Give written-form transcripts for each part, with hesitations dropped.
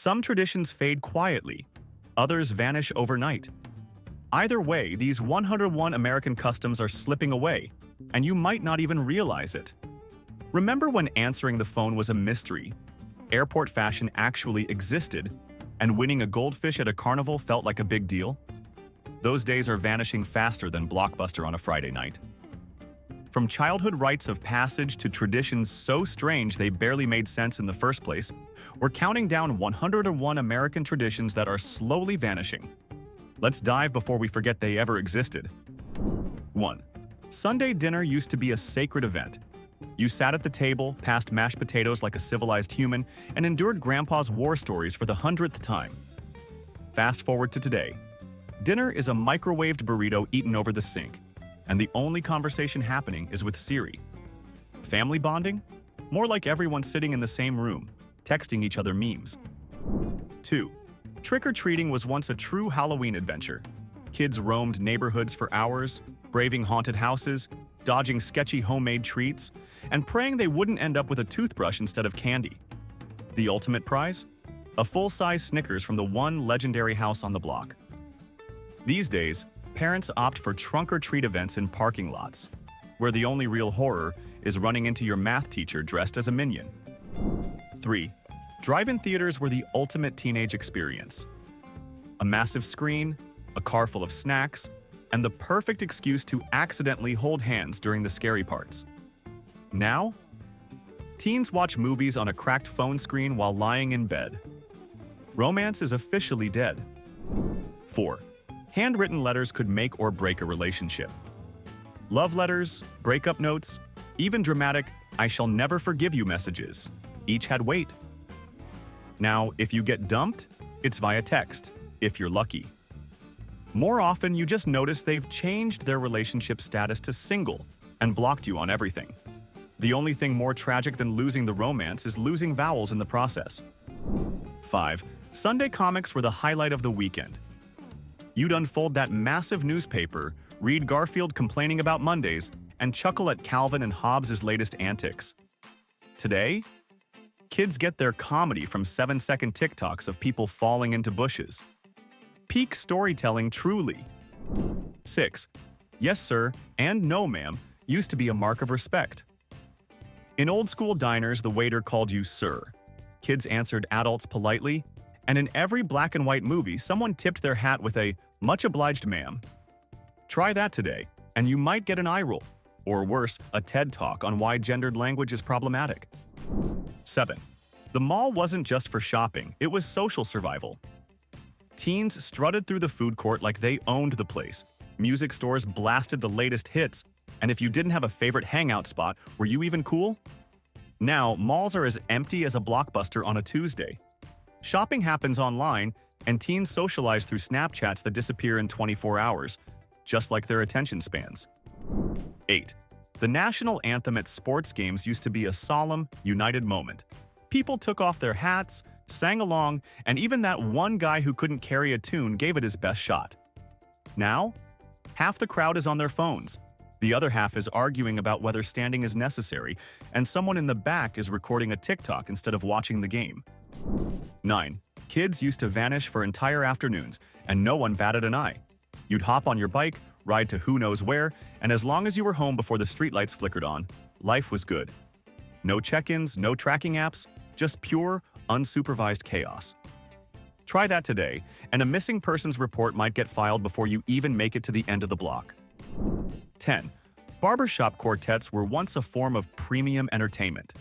Some traditions fade quietly, others vanish overnight. Either way, these 101 American customs are slipping away, and you might not even realize it. Remember when answering the phone was a mystery, airport fashion actually existed, and winning a goldfish at a carnival felt like a big deal? Those days are vanishing faster than Blockbuster on a Friday night. From childhood rites of passage to traditions so strange they barely made sense in the first place, we're counting down 101 American traditions that are slowly vanishing. Let's dive before we forget they ever existed. 1. Sunday dinner used to be a sacred event. You sat at the table, passed mashed potatoes like a civilized human, and endured Grandpa's war stories for the 100th time. Fast forward to today. Dinner is a microwaved burrito eaten over the sink, and the only conversation happening is with Siri. Family bonding? More like everyone sitting in the same room, texting each other memes. 2. Trick-or-treating was once a true Halloween adventure. Kids roamed neighborhoods for hours, braving haunted houses, dodging sketchy homemade treats, and praying they wouldn't end up with a toothbrush instead of candy. The ultimate prize? A full-size Snickers from the one legendary house on the block. These days, parents opt for trunk-or-treat events in parking lots, where the only real horror is running into your math teacher dressed as a minion. 3. Drive-in theaters were the ultimate teenage experience. A massive screen, a car full of snacks, and the perfect excuse to accidentally hold hands during the scary parts. Now, teens watch movies on a cracked phone screen while lying in bed. Romance is officially dead. 4. Handwritten letters could make or break a relationship. Love letters, breakup notes, even dramatic "I shall never forgive you" messages, each had weight. Now, if you get dumped, it's via text, if you're lucky. More often, you just notice they've changed their relationship status to single and blocked you on everything. The only thing more tragic than losing the romance is losing vowels in the process. 5. Sunday comics were the highlight of the weekend. You'd unfold that massive newspaper, read Garfield complaining about Mondays, and chuckle at Calvin and Hobbes' latest antics. Today, kids get their comedy from 7-second TikToks of people falling into bushes. Peak storytelling, truly. 6. Yes, sir, and no, ma'am, used to be a mark of respect. In old-school diners, the waiter called you sir. Kids answered adults politely, and in every black and white movie, someone tipped their hat with a "much obliged, ma'am." Try that today, and you might get an eye roll, or worse, a TED Talk on why gendered language is problematic. 7. The mall wasn't just for shopping, it was social survival. Teens strutted through the food court like they owned the place. Music stores blasted the latest hits, and if you didn't have a favorite hangout spot, were you even cool? Now, malls are as empty as a Blockbuster on a Tuesday. Shopping happens online, and teens socialize through Snapchats that disappear in 24 hours, just like their attention spans. 8. The national anthem at sports games used to be a solemn, united moment. People took off their hats, sang along, and even that one guy who couldn't carry a tune gave it his best shot. Now, half the crowd is on their phones. The other half is arguing about whether standing is necessary, and someone in the back is recording a TikTok instead of watching the game. 9. Kids used to vanish for entire afternoons, and no one batted an eye. You'd hop on your bike, ride to who knows where, and as long as you were home before the streetlights flickered on, life was good. No check-ins, no tracking apps, just pure, unsupervised chaos. Try that today, and a missing persons report might get filed before you even make it to the end of the block. 10. Barbershop quartets were once a form of premium entertainment.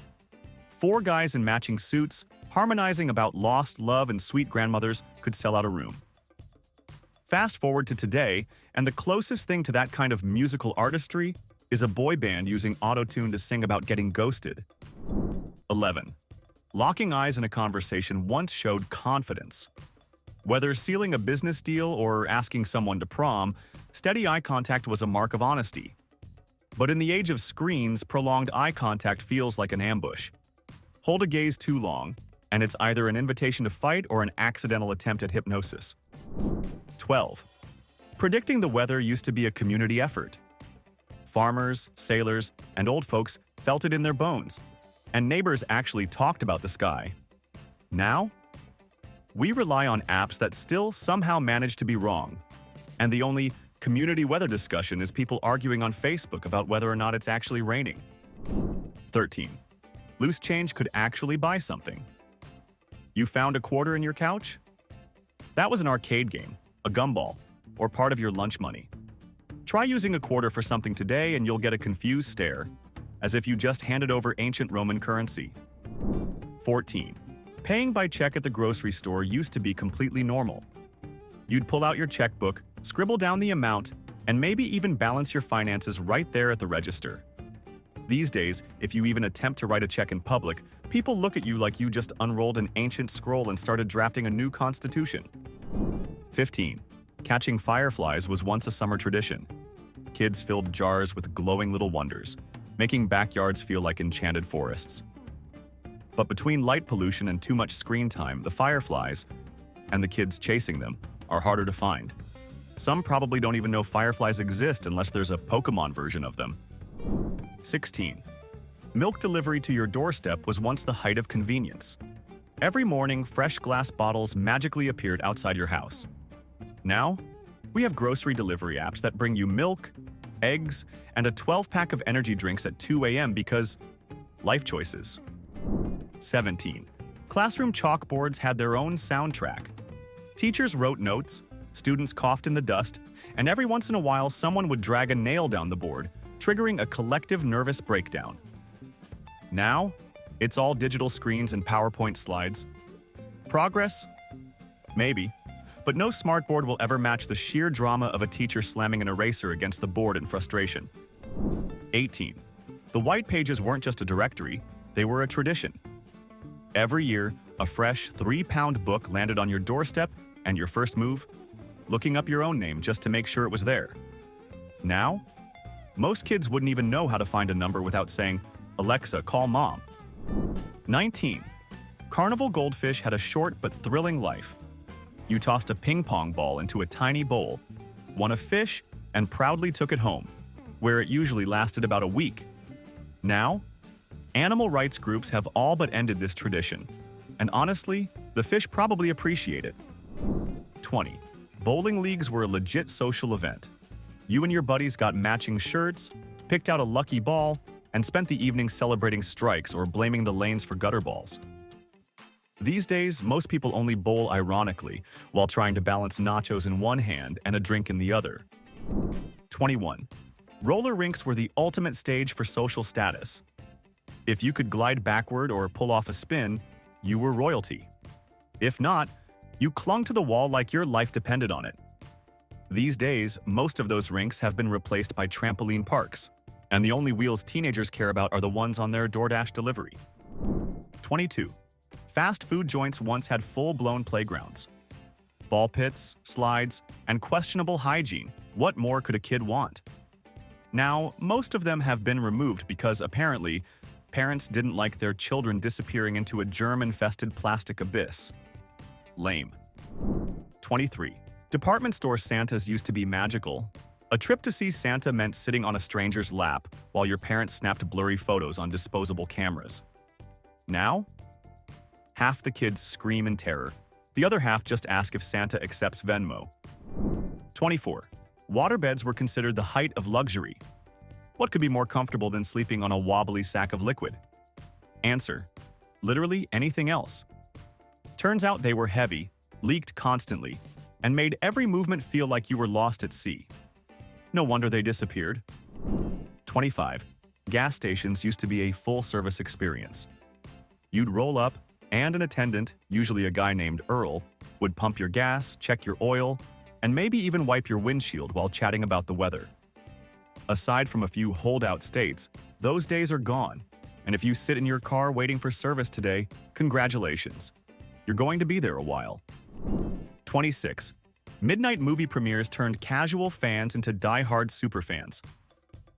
4 guys in matching suits, harmonizing about lost love and sweet grandmothers, could sell out a room. Fast forward to today, and the closest thing to that kind of musical artistry is a boy band using auto-tune to sing about getting ghosted. 11. Locking eyes in a conversation once showed confidence. Whether sealing a business deal or asking someone to prom, steady eye contact was a mark of honesty. But in the age of screens, prolonged eye contact feels like an ambush. Hold a gaze too long, and it's either an invitation to fight or an accidental attempt at hypnosis. 12. Predicting the weather used to be a community effort. Farmers, sailors, and old folks felt it in their bones, and neighbors actually talked about the sky. Now, We rely on apps that still somehow manage to be wrong. And the only community weather discussion is people arguing on Facebook about whether or not it's actually raining. 13. Loose change could actually buy something. You found a quarter in your couch? That was an arcade game, a gumball, or part of your lunch money. Try using a quarter for something today and you'll get a confused stare, as if you just handed over ancient Roman currency. 14. Paying by check at the grocery store used to be completely normal. You'd pull out your checkbook, scribble down the amount, and maybe even balance your finances right there at the register. These days, if you even attempt to write a check in public, people look at you like you just unrolled an ancient scroll and started drafting a new constitution. 15. Catching fireflies was once a summer tradition. Kids filled jars with glowing little wonders, making backyards feel like enchanted forests. But between light pollution and too much screen time, the fireflies, and the kids chasing them, are harder to find. Some probably don't even know fireflies exist unless there's a Pokemon version of them. 16. Milk delivery to your doorstep was once the height of convenience. Every morning, fresh glass bottles magically appeared outside your house. Now, we have grocery delivery apps that bring you milk, eggs, and a 12-pack of energy drinks at 2 a.m. because life choices. 17. Classroom chalkboards had their own soundtrack. Teachers wrote notes, students coughed in the dust, and every once in a while someone would drag a nail down the board, triggering a collective nervous breakdown. Now, it's all digital screens and PowerPoint slides. Progress? Maybe. But no smartboard will ever match the sheer drama of a teacher slamming an eraser against the board in frustration. 18. The white pages weren't just a directory, they were a tradition. Every year, a fresh 3-pound book landed on your doorstep, and your first move? Looking up your own name just to make sure it was there. Now, most kids wouldn't even know how to find a number without saying, "Alexa, call mom." 19. Carnival goldfish had a short but thrilling life. You tossed a ping pong ball into a tiny bowl, won a fish, and proudly took it home, where it usually lasted about a week. Now, animal rights groups have all but ended this tradition, and honestly, the fish probably appreciate it. 20. Bowling leagues were a legit social event. You and your buddies got matching shirts, picked out a lucky ball, and spent the evening celebrating strikes or blaming the lanes for gutter balls. These days, most people only bowl ironically, while trying to balance nachos in one hand and a drink in the other. 21. Roller rinks were the ultimate stage for social status. If you could glide backward or pull off a spin, you were royalty. If not, you clung to the wall like your life depended on it. These days, most of those rinks have been replaced by trampoline parks, and the only wheels teenagers care about are the ones on their DoorDash delivery. 22. Fast food joints once had full-blown playgrounds. Ball pits, slides, and questionable hygiene. What more could a kid want? Now, most of them have been removed because, apparently, parents didn't like their children disappearing into a germ-infested plastic abyss. Lame. 23. Department store Santas used to be magical. A trip to see Santa meant sitting on a stranger's lap while your parents snapped blurry photos on disposable cameras. Now, half the kids scream in terror. The other half just ask if Santa accepts Venmo. 24. Waterbeds were considered the height of luxury. What could be more comfortable than sleeping on a wobbly sack of liquid? Answer: literally anything else. Turns out they were heavy, leaked constantly, and made every movement feel like you were lost at sea. No wonder they disappeared. 25. Gas stations used to be a full-service experience. You'd roll up, and an attendant, usually a guy named Earl, would pump your gas, check your oil, and maybe even wipe your windshield while chatting about the weather. Aside from a few holdout states, those days are gone, and if you sit in your car waiting for service today, congratulations. You're going to be there a while. 26. Midnight movie premieres turned casual fans into die-hard superfans.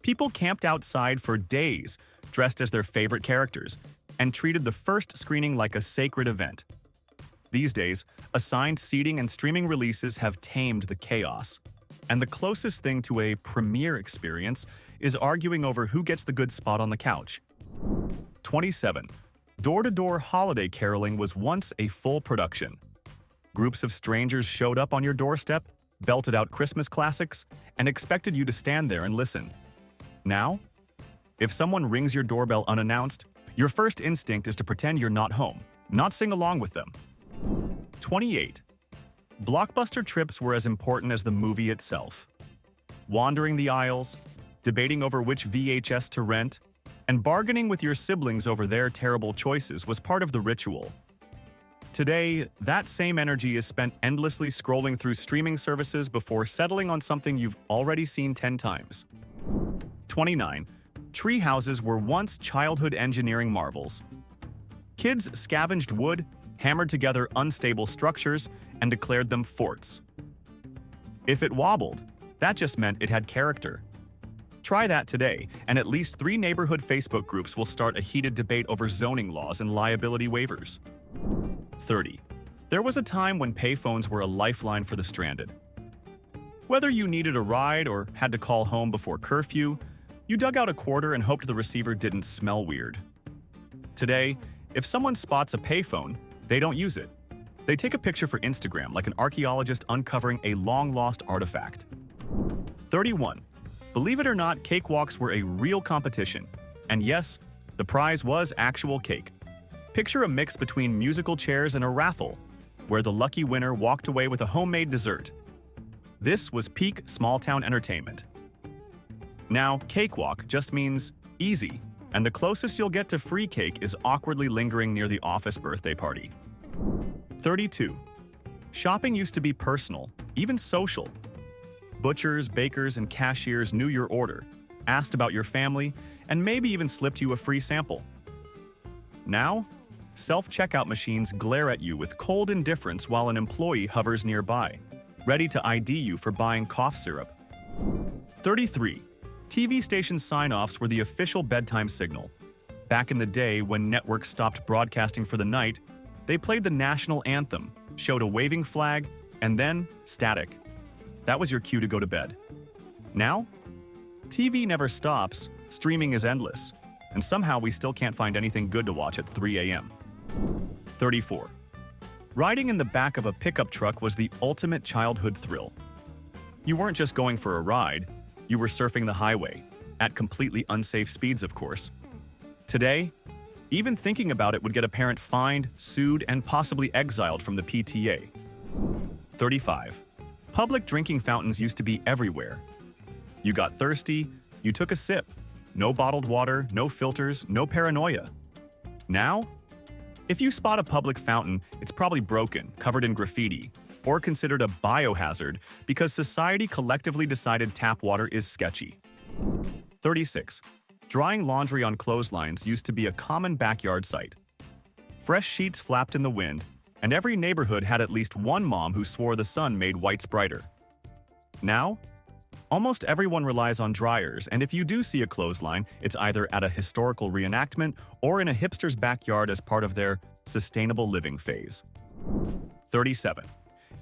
People camped outside for days, dressed as their favorite characters, and treated the first screening like a sacred event. These days, assigned seating and streaming releases have tamed the chaos. And the closest thing to a premiere experience is arguing over who gets the good spot on the couch. 27. Door-to-door holiday caroling was once a full production. Groups of strangers showed up on your doorstep, belted out Christmas classics, and expected you to stand there and listen. Now, if someone rings your doorbell unannounced, your first instinct is to pretend you're not home, not sing along with them. 28. Blockbuster trips were as important as the movie itself. Wandering the aisles, debating over which VHS to rent, and bargaining with your siblings over their terrible choices was part of the ritual. Today, that same energy is spent endlessly scrolling through streaming services before settling on something you've already seen 10 times. 29. Tree houses were once childhood engineering marvels. Kids scavenged wood, hammered together unstable structures, and declared them forts. If it wobbled, that just meant it had character. Try that today, and at least 3 neighborhood Facebook groups will start a heated debate over zoning laws and liability waivers. 30. There was a time when payphones were a lifeline for the stranded. Whether you needed a ride or had to call home before curfew, you dug out a quarter and hoped the receiver didn't smell weird. Today, if someone spots a payphone, they don't use it. They take a picture for Instagram like an archaeologist uncovering a long-lost artifact. 31. Believe it or not, cakewalks were a real competition. And yes, the prize was actual cake. Picture a mix between musical chairs and a raffle, where the lucky winner walked away with a homemade dessert. This was peak small-town entertainment. Now, cakewalk just means easy, and the closest you'll get to free cake is awkwardly lingering near the office birthday party. 32. Shopping used to be personal, even social. Butchers, bakers, and cashiers knew your order, asked about your family, and maybe even slipped you a free sample. Now, self-checkout machines glare at you with cold indifference while an employee hovers nearby, ready to ID you for buying cough syrup. 33. TV station sign-offs were the official bedtime signal. Back in the day when networks stopped broadcasting for the night, they played the national anthem, showed a waving flag, and then static. That was your cue to go to bed. Now, TV never stops, streaming is endless, and somehow we still can't find anything good to watch at 3 a.m. 34. Riding in the back of a pickup truck was the ultimate childhood thrill. You weren't just going for a ride, you were surfing the highway, at completely unsafe speeds, of course. Today, even thinking about it would get a parent fined, sued, and possibly exiled from the PTA. 35. Public drinking fountains used to be everywhere. You got thirsty, you took a sip. No bottled water, no filters, no paranoia. Now, if you spot a public fountain, it's probably broken, covered in graffiti, or considered a biohazard because society collectively decided tap water is sketchy. 36. Drying laundry on clotheslines used to be a common backyard sight. Fresh sheets flapped in the wind, and every neighborhood had at least one mom who swore the sun made whites brighter. Now, almost everyone relies on dryers, and if you do see a clothesline, it's either at a historical reenactment or in a hipster's backyard as part of their sustainable living phase. 37.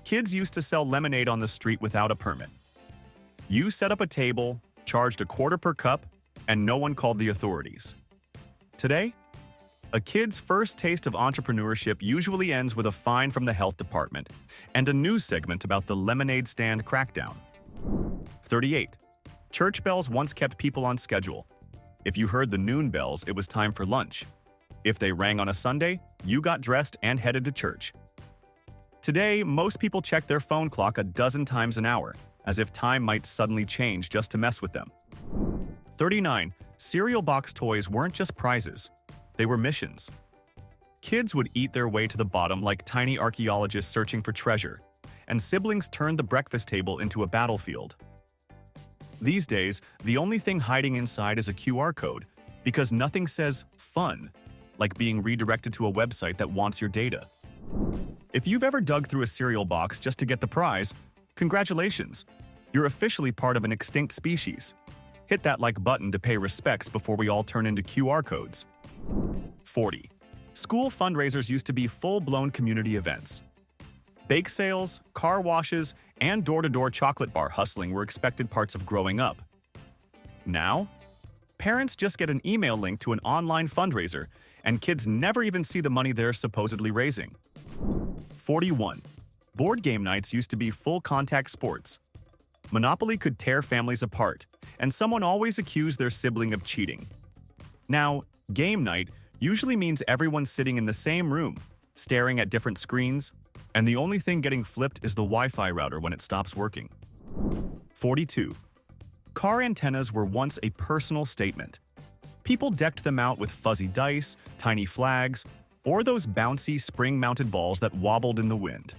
Kids used to sell lemonade on the street without a permit. You set up a table, charged a quarter per cup, and no one called the authorities. Today, a kid's first taste of entrepreneurship usually ends with a fine from the health department and a news segment about the lemonade stand crackdown. 38. Church bells once kept people on schedule. If you heard the noon bells, it was time for lunch. If they rang on a Sunday, you got dressed and headed to church. Today, most people check their phone clock a dozen times an hour, as if time might suddenly change just to mess with them. 39. Cereal box toys weren't just prizes. They were missions. Kids would eat their way to the bottom like tiny archaeologists searching for treasure, and siblings turned the breakfast table into a battlefield. These days, the only thing hiding inside is a QR code, because nothing says fun, like being redirected to a website that wants your data. If you've ever dug through a cereal box just to get the prize, congratulations! You're officially part of an extinct species. Hit that like button to pay respects before we all turn into QR codes. 40. School fundraisers used to be full-blown community events. Bake sales, car washes, and door-to-door chocolate bar hustling were expected parts of growing up. Now, parents just get an email link to an online fundraiser, and kids never even see the money they're supposedly raising. 41. Board game nights used to be full-contact sports. Monopoly could tear families apart, and someone always accused their sibling of cheating. Now, game night usually means everyone sitting in the same room, staring at different screens, and the only thing getting flipped is the Wi-Fi router when it stops working. 42. Car antennas were once a personal statement. People decked them out with fuzzy dice, tiny flags, or those bouncy spring-mounted balls that wobbled in the wind.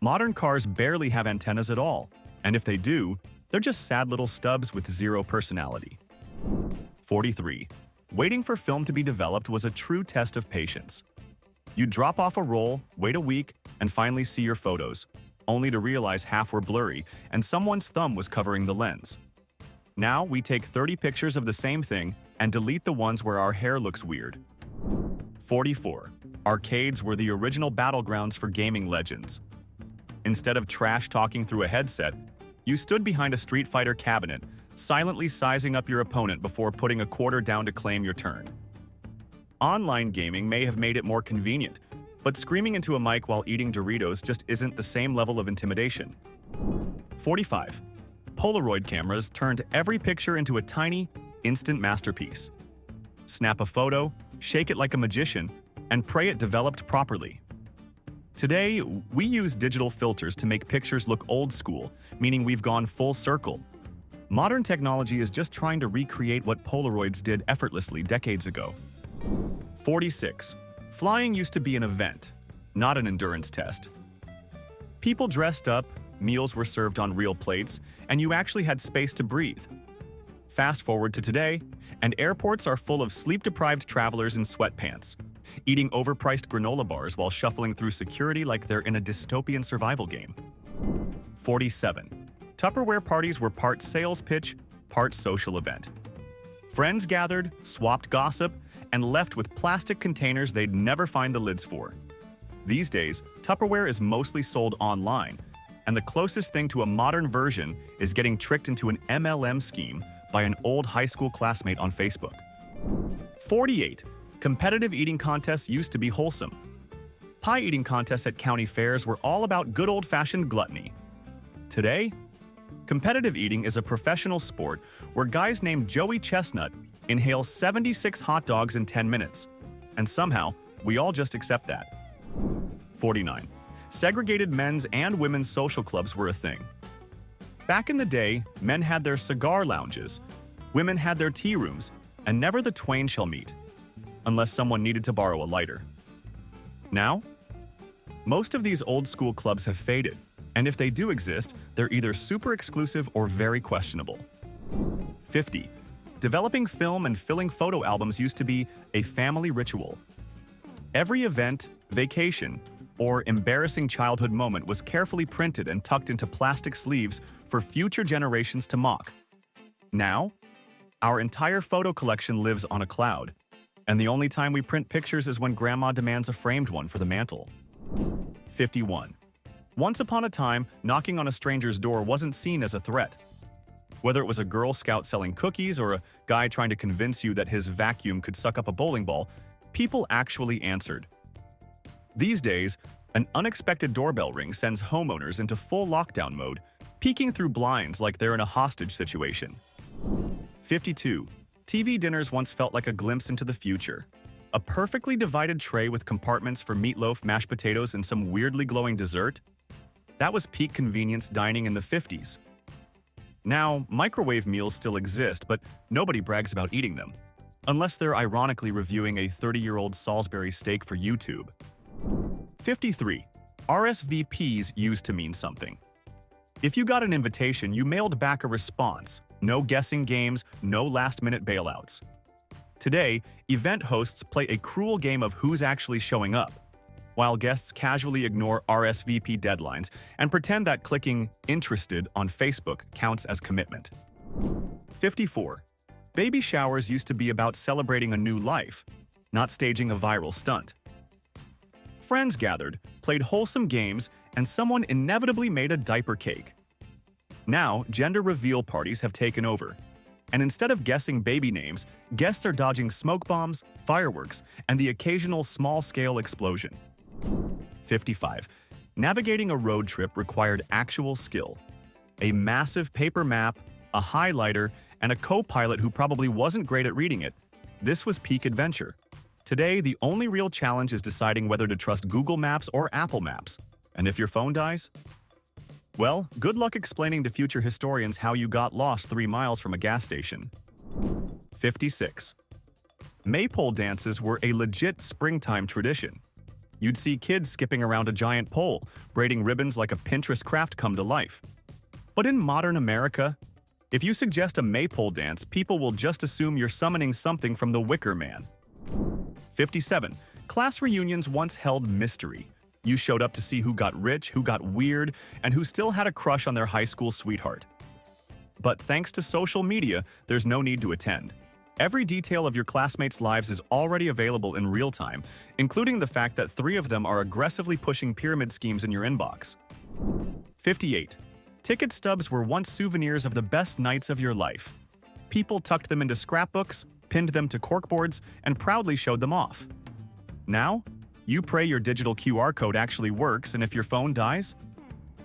Modern cars barely have antennas at all, and if they do, they're just sad little stubs with zero personality. 43. Waiting for film to be developed was a true test of patience. You'd drop off a roll, wait a week, and finally see your photos, only to realize half were blurry and someone's thumb was covering the lens. Now we take 30 pictures of the same thing and delete the ones where our hair looks weird. 44. Arcades were the original battlegrounds for gaming legends. Instead of trash talking through a headset, you stood behind a Street Fighter cabinet, silently sizing up your opponent before putting a quarter down to claim your turn. Online gaming may have made it more convenient, but screaming into a mic while eating Doritos just isn't the same level of intimidation. 45. Polaroid cameras turned every picture into a tiny, instant masterpiece. Snap a photo, shake it like a magician, and pray it developed properly. Today, we use digital filters to make pictures look old school, meaning we've gone full circle. Modern technology is just trying to recreate what Polaroids did effortlessly decades ago. 46. Flying used to be an event, not an endurance test. People dressed up, meals were served on real plates, and you actually had space to breathe. Fast forward to today, and airports are full of sleep-deprived travelers in sweatpants, eating overpriced granola bars while shuffling through security like they're in a dystopian survival game. 47. Tupperware parties were part sales pitch, part social event. Friends gathered, swapped gossip, and left with plastic containers they'd never find the lids for. These days, Tupperware is mostly sold online, and the closest thing to a modern version is getting tricked into an MLM scheme by an old high school classmate on Facebook. 48. Competitive eating contests used to be wholesome. Pie eating contests at county fairs were all about good old-fashioned gluttony. Today, competitive eating is a professional sport where guys named Joey Chestnut inhale 76 hot dogs in 10 minutes, and somehow, we all just accept that. 49. Segregated men's and women's social clubs were a thing. Back in the day, men had their cigar lounges, women had their tea rooms, and never the twain shall meet, unless someone needed to borrow a lighter. Now, most of these old-school clubs have faded, and if they do exist, they're either super exclusive or very questionable. 50. Developing film and filling photo albums used to be a family ritual. Every event, vacation, or embarrassing childhood moment was carefully printed and tucked into plastic sleeves for future generations to mock. Now, our entire photo collection lives on a cloud, and the only time we print pictures is when Grandma demands a framed one for the mantle. 51. Once upon a time, knocking on a stranger's door wasn't seen as a threat. Whether it was a Girl Scout selling cookies or a guy trying to convince you that his vacuum could suck up a bowling ball, people actually answered. These days, an unexpected doorbell ring sends homeowners into full lockdown mode, peeking through blinds like they're in a hostage situation. 52. TV dinners once felt like a glimpse into the future. A perfectly divided tray with compartments for meatloaf, mashed potatoes, and some weirdly glowing dessert? That was peak convenience dining in the 50s. Now, microwave meals still exist, but nobody brags about eating them, unless they're ironically reviewing a 30-year-old Salisbury steak for YouTube. 53. RSVPs used to mean something. If you got an invitation, you mailed back a response. No guessing games, no last-minute bailouts. Today, event hosts play a cruel game of who's actually showing up, while guests casually ignore RSVP deadlines and pretend that clicking "interested" on Facebook counts as commitment. 54. Baby showers used to be about celebrating a new life, not staging a viral stunt. Friends gathered, played wholesome games, and someone inevitably made a diaper cake. Now, gender reveal parties have taken over, and instead of guessing baby names, guests are dodging smoke bombs, fireworks, and the occasional small-scale explosion. 55. Navigating a road trip required actual skill. A massive paper map, a highlighter, and a co-pilot who probably wasn't great at reading it. This was peak adventure. Today, the only real challenge is deciding whether to trust Google Maps or Apple Maps. And if your phone dies? Well, good luck explaining to future historians how you got lost 3 miles from a gas station. 56. Maypole dances were a legit springtime tradition. You'd see kids skipping around a giant pole, braiding ribbons like a Pinterest craft come to life. But in modern America, if you suggest a maypole dance, people will just assume you're summoning something from the Wicker Man. 57. Class reunions once held mystery. You showed up to see who got rich, who got weird, and who still had a crush on their high school sweetheart. But thanks to social media, there's no need to attend. Every detail of your classmates' lives is already available in real time, including the fact that 3 of them are aggressively pushing pyramid schemes in your inbox. 58. Ticket stubs were once souvenirs of the best nights of your life. People tucked them into scrapbooks, pinned them to corkboards, and proudly showed them off. Now, you pray your digital QR code actually works, and if your phone dies?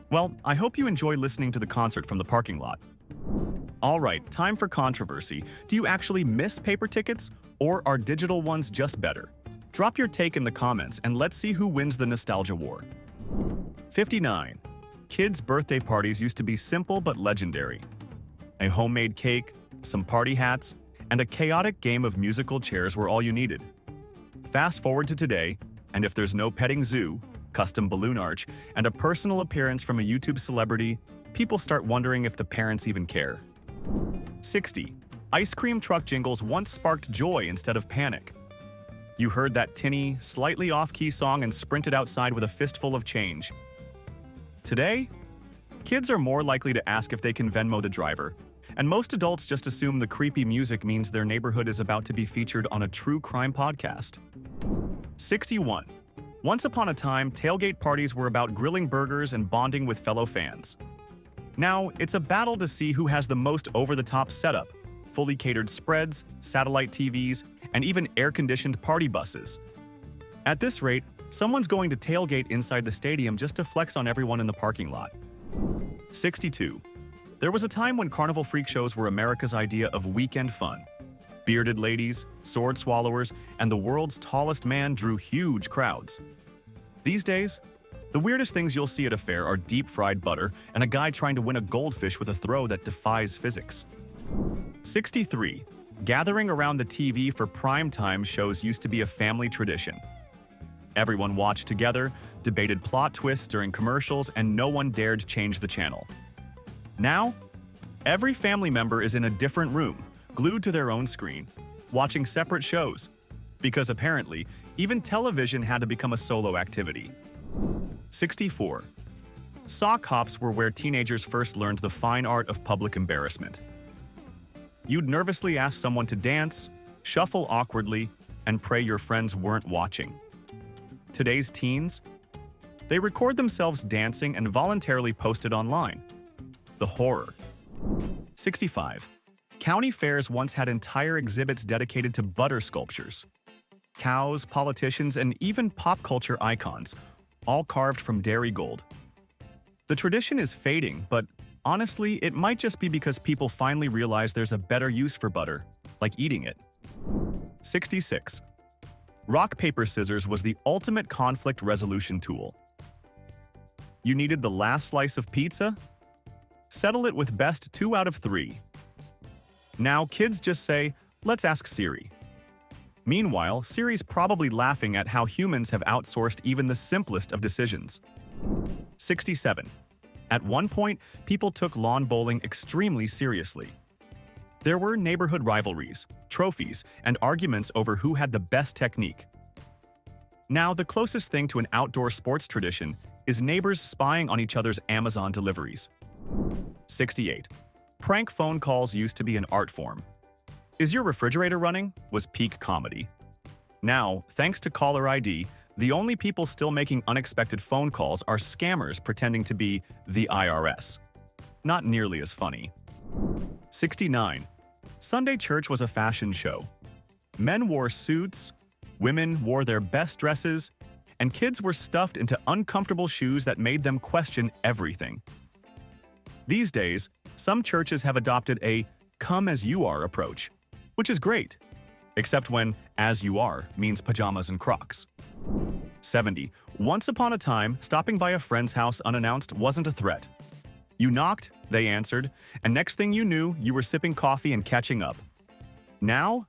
Well, I hope you enjoy listening to the concert from the parking lot. Alright, time for controversy. Do you actually miss paper tickets, or are digital ones just better? Drop your take in the comments and let's see who wins the nostalgia war. 59. Kids' birthday parties used to be simple but legendary. A homemade cake, some party hats, and a chaotic game of musical chairs were all you needed. Fast forward to today, and if there's no petting zoo, custom balloon arch, and a personal appearance from a YouTube celebrity, people start wondering if the parents even care. 60. Ice cream truck jingles once sparked joy instead of panic. You heard that tinny, slightly off-key song and sprinted outside with a fistful of change. Today, kids are more likely to ask if they can Venmo the driver, and most adults just assume the creepy music means their neighborhood is about to be featured on a true crime podcast. 61. Once upon a time, tailgate parties were about grilling burgers and bonding with fellow fans. Now, it's a battle to see who has the most over-the-top setup, fully catered spreads, satellite TVs, and even air-conditioned party buses. At this rate, someone's going to tailgate inside the stadium just to flex on everyone in the parking lot. 62. There was a time when carnival freak shows were America's idea of weekend fun. Bearded ladies, sword swallowers, and the world's tallest man drew huge crowds. These days, the weirdest things you'll see at a fair are deep-fried butter and a guy trying to win a goldfish with a throw that defies physics. 63. Gathering around the TV for primetime shows used to be a family tradition. Everyone watched together, debated plot twists during commercials, and no one dared change the channel. Now, every family member is in a different room, glued to their own screen, watching separate shows, because apparently, even television had to become a solo activity. 64. Sock hops were where teenagers first learned the fine art of public embarrassment. You'd nervously ask someone to dance, shuffle awkwardly, and pray your friends weren't watching. Today's teens? They record themselves dancing and voluntarily post it online. The horror. 65. County fairs once had entire exhibits dedicated to butter sculptures. Cows, politicians, and even pop culture icons, all carved from dairy gold. The tradition is fading, but honestly, it might just be because people finally realize there's a better use for butter, like eating it. 66. Rock, paper, scissors was the ultimate conflict resolution tool. You needed the last slice of pizza? Settle it with best 2 out of 3. Now kids just say, "Let's ask Siri." Meanwhile, Siri's probably laughing at how humans have outsourced even the simplest of decisions. 67. At one point, people took lawn bowling extremely seriously. There were neighborhood rivalries, trophies, and arguments over who had the best technique. Now, the closest thing to an outdoor sports tradition is neighbors spying on each other's Amazon deliveries. 68. Prank phone calls used to be an art form. "Is your refrigerator running?" was peak comedy. Now, thanks to caller ID, the only people still making unexpected phone calls are scammers pretending to be the IRS. Not nearly as funny. 69. Sunday church was a fashion show. Men wore suits, women wore their best dresses, and kids were stuffed into uncomfortable shoes that made them question everything. These days, some churches have adopted a come-as-you-are approach, which is great, except when as you are means pajamas and Crocs. 70. Once upon a time, stopping by a friend's house unannounced wasn't a threat. You knocked, they answered, and next thing you knew, you were sipping coffee and catching up. Now,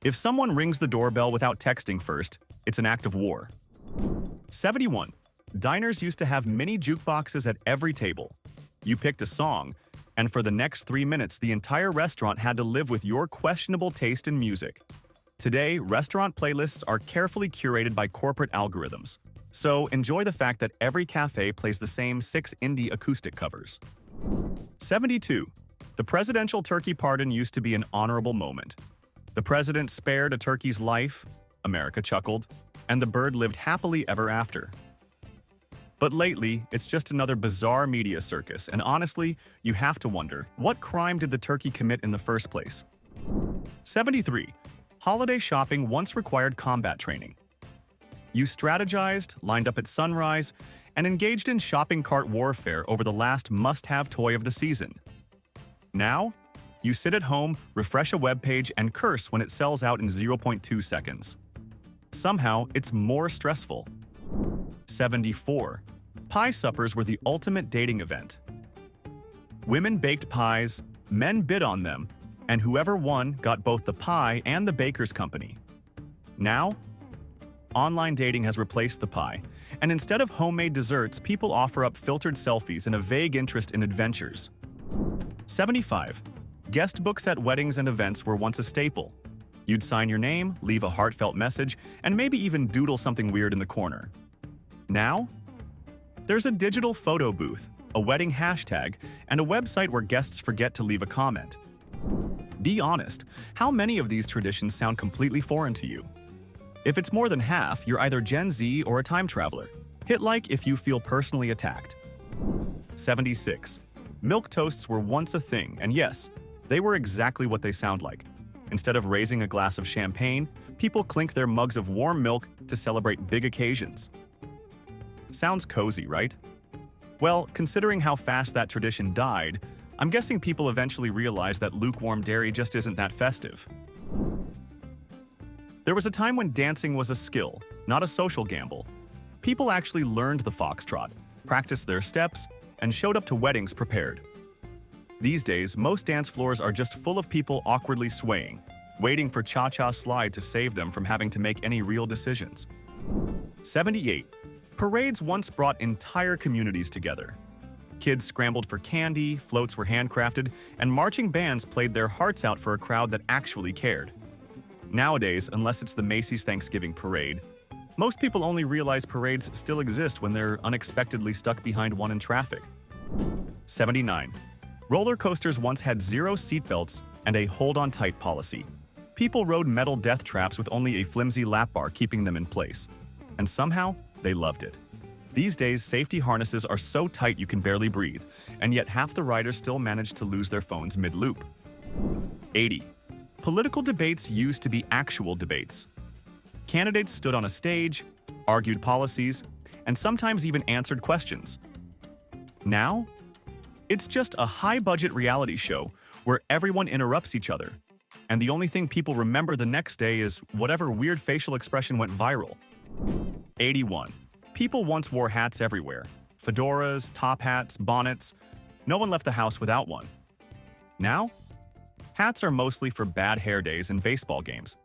if someone rings the doorbell without texting first, it's an act of war. 71. Diners used to have mini jukeboxes at every table. You picked a song, and for the next 3 minutes, the entire restaurant had to live with your questionable taste in music. Today, restaurant playlists are carefully curated by corporate algorithms. So enjoy the fact that every cafe plays the same 6 indie acoustic covers. 72. The presidential turkey pardon used to be an honorable moment. The president spared a turkey's life, America chuckled, and the bird lived happily ever after. But lately, it's just another bizarre media circus, and honestly, you have to wonder, what crime did the turkey commit in the first place? 73. Holiday shopping once required combat training. You strategized, lined up at sunrise, and engaged in shopping cart warfare over the last must-have toy of the season. Now, you sit at home, refresh a web page, and curse when it sells out in 0.2 seconds. Somehow, it's more stressful. 74. Pie suppers were the ultimate dating event. Women baked pies, men bid on them, and whoever won got both the pie and the baker's company. Now, online dating has replaced the pie, and instead of homemade desserts, people offer up filtered selfies and a vague interest in adventures. 75. Guest books at weddings and events were once a staple. You'd sign your name, leave a heartfelt message, and maybe even doodle something weird in the corner. Now, there's a digital photo booth, a wedding hashtag, and a website where guests forget to leave a comment. Be honest, how many of these traditions sound completely foreign to you? If it's more than half, you're either Gen Z or a time traveler. Hit like if you feel personally attacked. 76. Milk toasts were once a thing, and yes, they were exactly what they sound like. Instead of raising a glass of champagne, people clink their mugs of warm milk to celebrate big occasions. Sounds cozy, right? Well, considering how fast that tradition died, I'm guessing people eventually realized that lukewarm dairy just isn't that festive. There was a time when dancing was a skill, not a social gamble. People actually learned the foxtrot, practiced their steps, and showed up to weddings prepared. These days, most dance floors are just full of people awkwardly swaying, waiting for cha-cha slide to save them from having to make any real decisions. 78. Parades once brought entire communities together. Kids scrambled for candy, floats were handcrafted, and marching bands played their hearts out for a crowd that actually cared. Nowadays, unless it's the Macy's Thanksgiving Parade, most people only realize parades still exist when they're unexpectedly stuck behind one in traffic. 79. Roller coasters once had 0 seatbelts and a hold-on-tight policy. People rode metal death traps with only a flimsy lap bar keeping them in place. And somehow, they loved it. These days, safety harnesses are so tight you can barely breathe, and yet half the riders still manage to lose their phones mid-loop. 80. Political debates used to be actual debates. Candidates stood on a stage, argued policies, and sometimes even answered questions. Now, it's just a high-budget reality show where everyone interrupts each other, and the only thing people remember the next day is whatever weird facial expression went viral. 81. People once wore hats everywhere. Fedoras, top hats, bonnets. No one left the house without one. Now, hats are mostly for bad hair days and baseball games.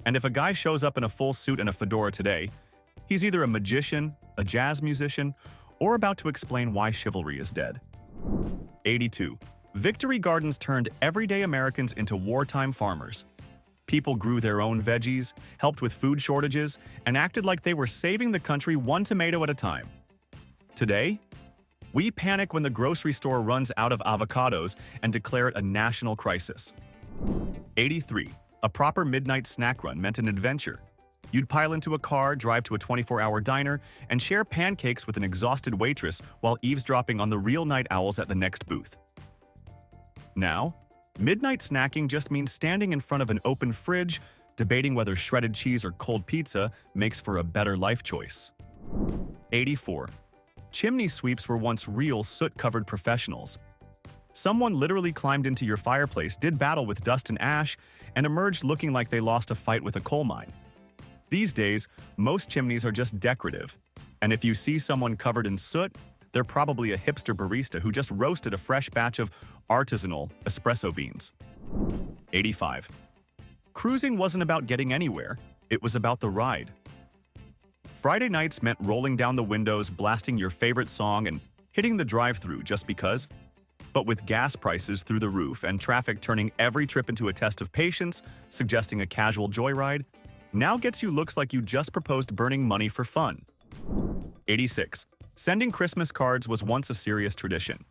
And if a guy shows up in a full suit and a fedora today, he's either a magician, a jazz musician, or about to explain why chivalry is dead. 82. Victory gardens turned everyday Americans into wartime farmers. People grew their own veggies, helped with food shortages, and acted like they were saving the country one tomato at a time. Today, we panic when the grocery store runs out of avocados and declare it a national crisis. 83. A proper midnight snack run meant an adventure. You'd pile into a car, drive to a 24-hour diner, and share pancakes with an exhausted waitress while eavesdropping on the real night owls at the next booth. Now, midnight snacking just means standing in front of an open fridge, debating whether shredded cheese or cold pizza makes for a better life choice. 84. Chimney sweeps were once real soot-covered professionals. Someone literally climbed into your fireplace, did battle with dust and ash, and emerged looking like they lost a fight with a coal mine. These days, most chimneys are just decorative, and if you see someone covered in soot, they're probably a hipster barista who just roasted a fresh batch of artisanal espresso beans. 85. Cruising wasn't about getting anywhere, it was about the ride. Friday nights meant rolling down the windows, blasting your favorite song, and hitting the drive-thru just because. But with gas prices through the roof and traffic turning every trip into a test of patience, suggesting a casual joyride, now gets you looks like you just proposed burning money for fun. 86. Sending Christmas cards was once a serious tradition.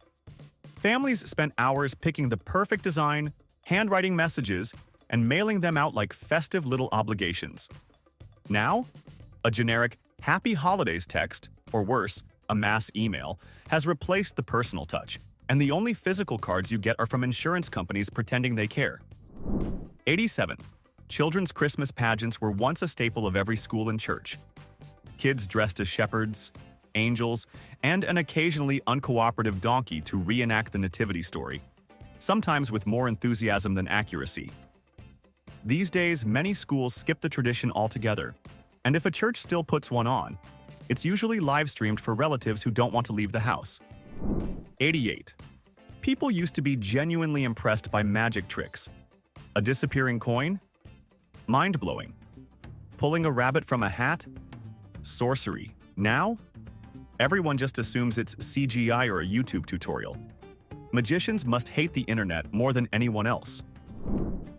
Families spent hours picking the perfect design, handwriting messages, and mailing them out like festive little obligations. Now, a generic Happy Holidays text, or worse, a mass email, has replaced the personal touch, and the only physical cards you get are from insurance companies pretending they care. 87. Children's Christmas pageants were once a staple of every school and church. Kids dressed as shepherds, angels, and an occasionally uncooperative donkey to reenact the nativity story, sometimes with more enthusiasm than accuracy. These days, many schools skip the tradition altogether, and if a church still puts one on, it's usually live-streamed for relatives who don't want to leave the house. 88. People used to be genuinely impressed by magic tricks. A disappearing coin? Mind-blowing. Pulling a rabbit from a hat? Sorcery. Now, everyone just assumes it's CGI or a YouTube tutorial. Magicians must hate the internet more than anyone else.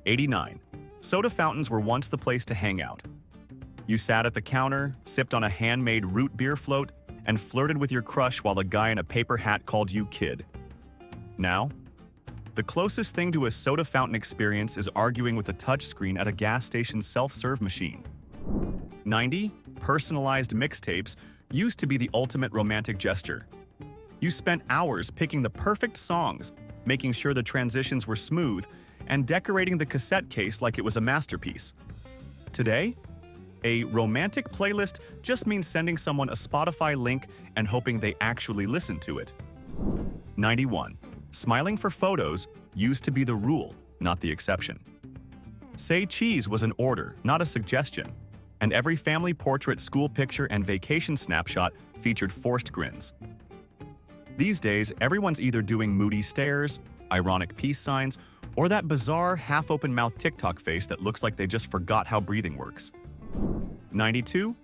89. Soda fountains were once the place to hang out. You sat at the counter, sipped on a handmade root beer float, and flirted with your crush while a guy in a paper hat called you kid. Now, the closest thing to a soda fountain experience is arguing with a touchscreen at a gas station self-serve machine. 90. Personalized mixtapes used to be the ultimate romantic gesture. You spent hours picking the perfect songs, making sure the transitions were smooth, and decorating the cassette case like it was a masterpiece. Today, a romantic playlist just means sending someone a Spotify link and hoping they actually listen to it. 91. Smiling for photos used to be the rule, not the exception. Say cheese was an order, not a suggestion, and every family portrait, school picture, and vacation snapshot featured forced grins. These days, everyone's either doing moody stares, ironic peace signs, or that bizarre half-open mouth TikTok face that looks like they just forgot how breathing works. 92.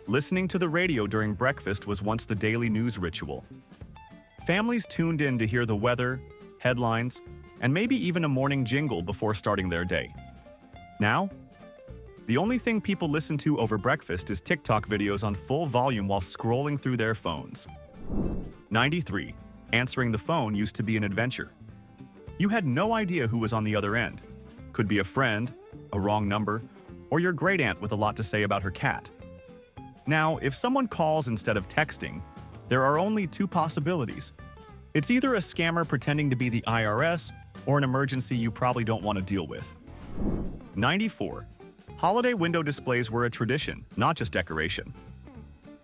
Listening to the radio during breakfast was once the daily news ritual. Families tuned in to hear the weather, headlines, and maybe even a morning jingle before starting their day. Now, the only thing people listen to over breakfast is TikTok videos on full volume while scrolling through their phones. 93. Answering the phone used to be an adventure. You had no idea who was on the other end. Could be a friend, a wrong number, or your great-aunt with a lot to say about her cat. Now, if someone calls instead of texting, there are only two possibilities. It's either a scammer pretending to be the IRS or an emergency you probably don't want to deal with. 94. Holiday window displays were a tradition, not just decoration.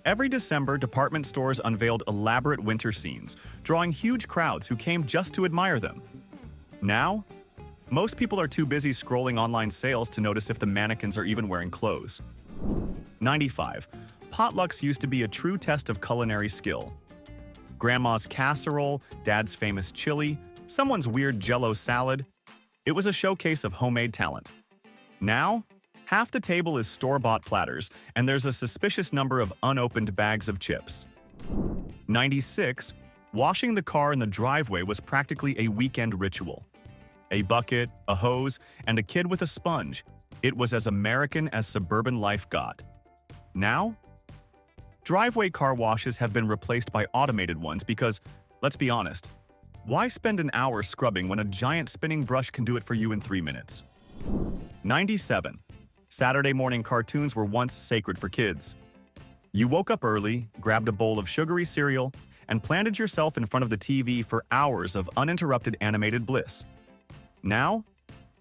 Every December, department stores unveiled elaborate winter scenes, drawing huge crowds who came just to admire them. Now, most people are too busy scrolling online sales to notice if the mannequins are even wearing clothes. 95. Potlucks used to be a true test of culinary skill. Grandma's casserole, dad's famous chili, someone's weird Jell-O salad. It was a showcase of homemade talent. Now, half the table is store-bought platters, and there's a suspicious number of unopened bags of chips. 96. Washing the car in the driveway was practically a weekend ritual. A bucket, a hose, and a kid with a sponge. It was as American as suburban life got. Now, driveway car washes have been replaced by automated ones because, let's be honest, why spend an hour scrubbing when a giant spinning brush can do it for you in 3 minutes? 97. Saturday morning cartoons were once sacred for kids. You woke up early, grabbed a bowl of sugary cereal, and planted yourself in front of the TV for hours of uninterrupted animated bliss. Now,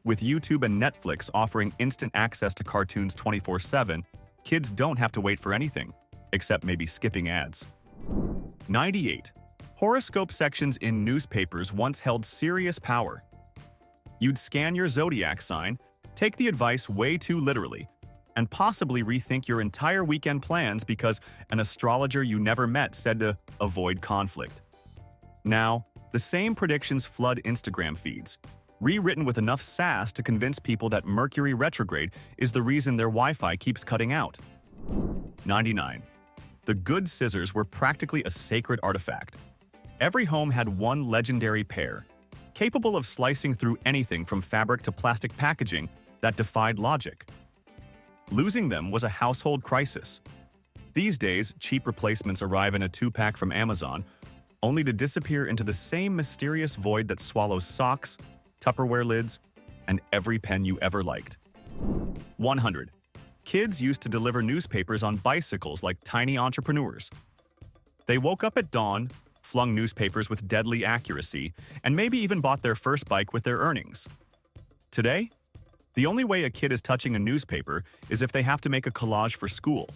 With YouTube and Netflix offering instant access to cartoons 24/7, kids don't have to wait for anything, except maybe skipping ads. 98. Horoscope sections in newspapers once held serious power. You'd scan your zodiac sign, take the advice way too literally, and possibly rethink your entire weekend plans because an astrologer you never met said to avoid conflict. Now, the same predictions flood Instagram feeds, rewritten with enough sass to convince people that Mercury retrograde is the reason their Wi-Fi keeps cutting out. 99. The good scissors were practically a sacred artifact. Every home had one legendary pair, capable of slicing through anything from fabric to plastic packaging that defied logic. Losing them was a household crisis. These days, cheap replacements arrive in a 2-pack from Amazon, only to disappear into the same mysterious void that swallows socks, Tupperware lids, and every pen you ever liked. 100. Kids used to deliver newspapers on bicycles like tiny entrepreneurs. They woke up at dawn, flung newspapers with deadly accuracy, and maybe even bought their first bike with their earnings. Today, the only way a kid is touching a newspaper is if they have to make a collage for school.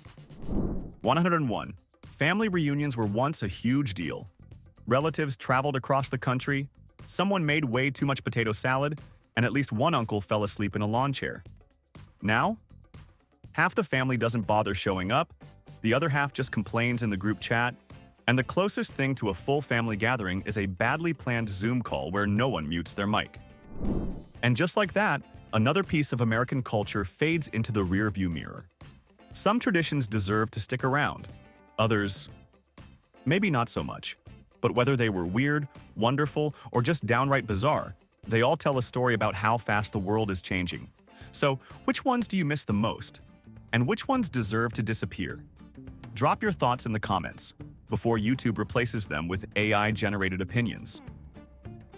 101. Family reunions were once a huge deal. Relatives traveled across the country, someone made way too much potato salad, and at least one uncle fell asleep in a lawn chair. Now, half the family doesn't bother showing up, the other half just complains in the group chat, and the closest thing to a full family gathering is a badly planned Zoom call where no one mutes their mic. And just like that, another piece of American culture fades into the rearview mirror. Some traditions deserve to stick around, others, maybe not so much. But whether they were weird, wonderful, or just downright bizarre, they all tell a story about how fast the world is changing. So, which ones do you miss the most? And which ones deserve to disappear? Drop your thoughts in the comments before YouTube replaces them with AI-generated opinions.